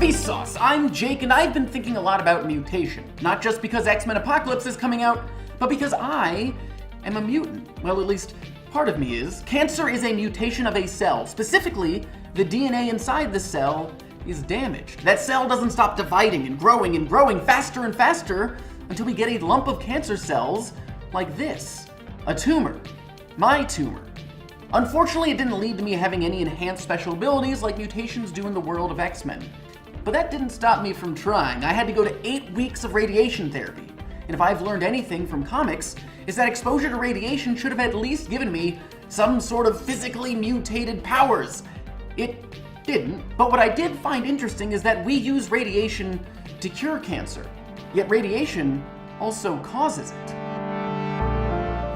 Vsauce! I'm Jake, and I've been thinking a lot about mutation. Not just because X-Men Apocalypse is coming out, but because I am a mutant. Well, at least part of me is. Cancer is a mutation of a cell. Specifically, the DNA inside the cell is damaged. That cell doesn't stop dividing and growing faster and faster until we get a lump of cancer cells like this. A tumor. My tumor. Unfortunately, it didn't lead to me having any enhanced special abilities like mutations do in the world of X-Men. But that didn't stop me from trying. I had to go to 8 weeks of radiation therapy. And if I've learned anything from comics, is that exposure to radiation should have at least given me some sort of physically mutated powers. It didn't, but what I did find interesting is that we use radiation to cure cancer, yet radiation also causes it.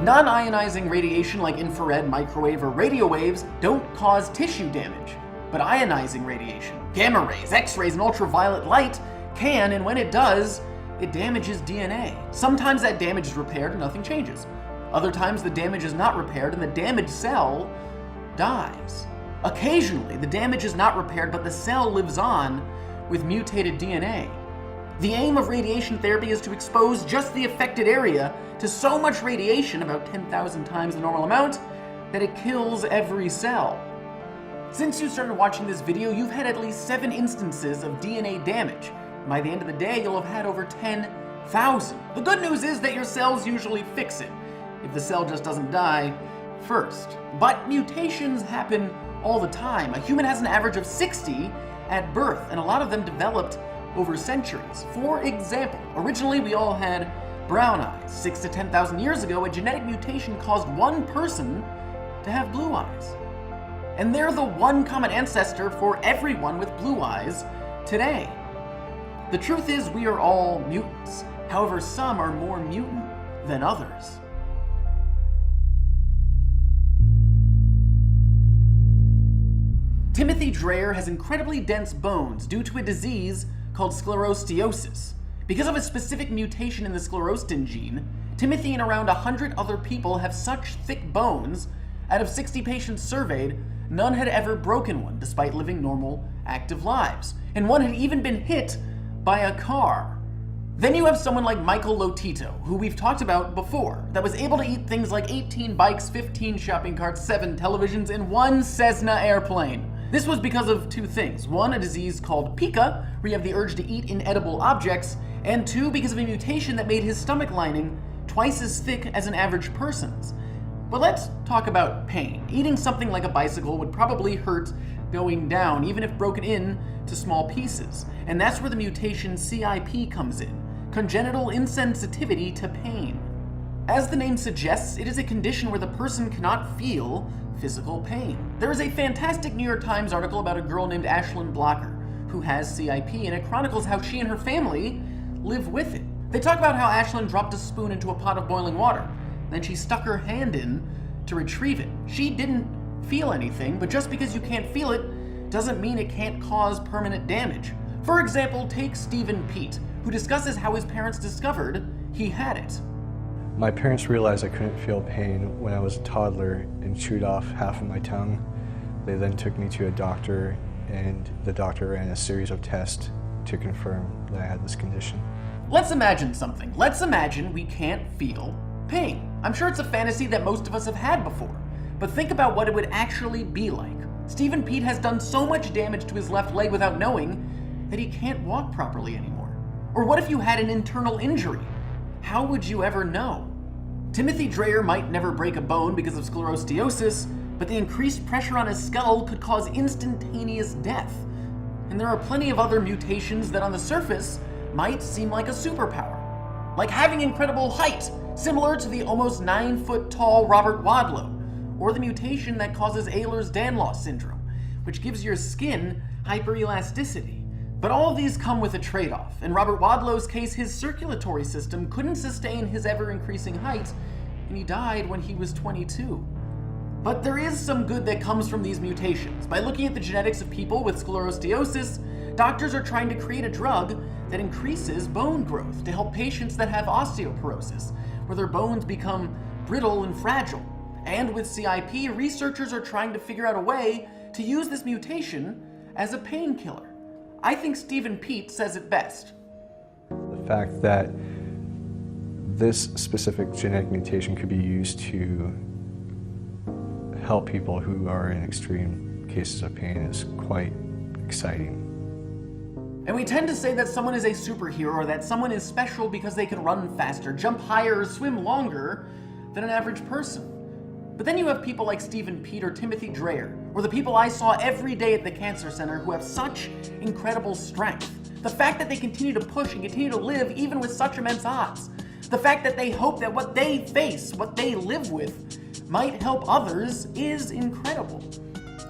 Non-ionizing radiation like infrared, microwave, or radio waves don't cause tissue damage, but ionizing radiation, gamma rays, X-rays, and ultraviolet light can, and when it does, it damages DNA. Sometimes that damage is repaired and nothing changes. Other times the damage is not repaired and the damaged cell dies. Occasionally, the damage is not repaired, but the cell lives on with mutated DNA. The aim of radiation therapy is to expose just the affected area to so much radiation, about 10,000 times the normal amount, that it kills every cell. Since you started watching this video, you've had at least 7 instances of DNA damage. By the end of the day, you'll have had over 10,000. The good news is that your cells usually fix it, if the cell just doesn't die first. But mutations happen all the time. A human has an average of 60 at birth, and a lot of them developed over centuries. For example, originally we all had brown eyes. 6,000 to 10,000 years ago, a genetic mutation caused one person to have blue eyes. And they're the one common ancestor for everyone with blue eyes today. The truth is, we are all mutants. However, some are more mutant than others. Timothy Dreyer has incredibly dense bones due to a disease called sclerosteosis. Because of a specific mutation in the sclerostin gene, Timothy and around 100 other people have such thick bones. Out of 60 patients surveyed, none had ever broken one despite living normal, active lives. And one had even been hit by a car. Then you have someone like Michael Lotito, who we've talked about before, that was able to eat things like 18 bikes, 15 shopping carts, 7 televisions, and 1 Cessna airplane. This was because of 2 things. 1, a disease called pica, where you have the urge to eat inedible objects, and 2, because of a mutation that made his stomach lining twice as thick as an average person's. But let's talk about pain. Eating something like a bicycle would probably hurt going down, even if broken in to small pieces. And that's where the mutation CIP comes in, congenital insensitivity to pain. As the name suggests, it is a condition where the person cannot feel physical pain. There is a fantastic New York Times article about a girl named Ashlyn Blocker who has CIP, and it chronicles how she and her family live with it. They talk about how Ashlyn dropped a spoon into a pot of boiling water. Then she stuck her hand in to retrieve it. She didn't feel anything, but just because you can't feel it doesn't mean it can't cause permanent damage. For example, take Stephen Pete, who discusses how his parents discovered he had it. My parents realized I couldn't feel pain when I was a toddler and chewed off half of my tongue. They then took me to a doctor, and the doctor ran a series of tests to confirm that I had this condition. Let's imagine something. Let's imagine we can't feel pain. I'm sure it's a fantasy that most of us have had before, but think about what it would actually be like. Stephen Pete has done so much damage to his left leg without knowing that he can't walk properly anymore. Or what if you had an internal injury? How would you ever know? Timothy Dreyer might never break a bone because of sclerosteosis, but the increased pressure on his skull could cause instantaneous death. And there are plenty of other mutations that on the surface might seem like a superpower. Like having incredible height, similar to the almost 9-foot tall Robert Wadlow, or the mutation that causes Ehlers-Danlos syndrome, which gives your skin hyperelasticity. But all of these come with a trade-off. In Robert Wadlow's case, his circulatory system couldn't sustain his ever-increasing height, and he died when he was 22. But there is some good that comes from these mutations. By looking at the genetics of people with sclerosteosis, doctors are trying to create a drug that increases bone growth to help patients that have osteoporosis, where their bones become brittle and fragile. And with CIP, researchers are trying to figure out a way to use this mutation as a painkiller. I think Stephen Pete says it best. The fact that this specific genetic mutation could be used to help people who are in extreme cases of pain is quite exciting. And we tend to say that someone is a superhero or that someone is special because they can run faster, jump higher, or swim longer than an average person. But then you have people like Stephen Pete or Timothy Dreyer, or the people I saw every day at the cancer center who have such incredible strength. The fact that they continue to push and continue to live even with such immense odds. The fact that they hope that what they face, what they live with, might help others is incredible.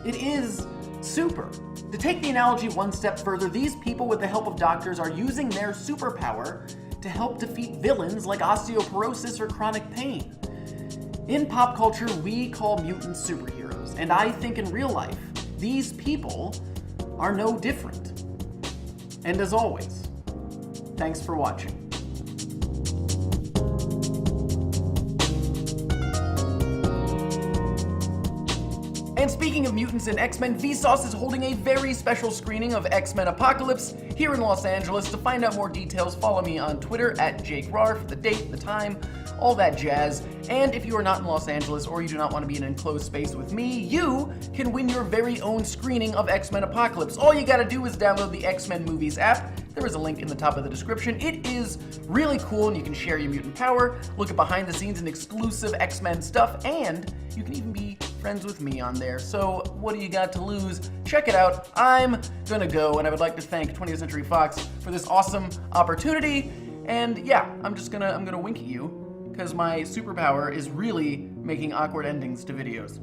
It is super. To take the analogy one step further, these people with the help of doctors are using their superpower to help defeat villains like osteoporosis or chronic pain. In pop culture, we call mutants superheroes, and I think in real life, these people are no different. And as always, thanks for watching. And speaking of mutants and X-Men, Vsauce is holding a very special screening of X-Men Apocalypse here in Los Angeles. To find out more details, follow me on Twitter at JakeRarf, the date, the time, all that jazz. And if you are not in Los Angeles or you do not want to be in an enclosed space with me, you can win your very own screening of X-Men Apocalypse. All you gotta do is download the X-Men Movies app. There is a link in the top of the description. It is really cool and you can share your mutant power, look at behind the scenes and exclusive X-Men stuff, and you can even be friends with me on there. So what do you got to lose? Check it out. I'm gonna go, and I would like to thank 20th Century Fox for this awesome opportunity. And yeah, I'm gonna wink at you because my superpower is really making awkward endings to videos.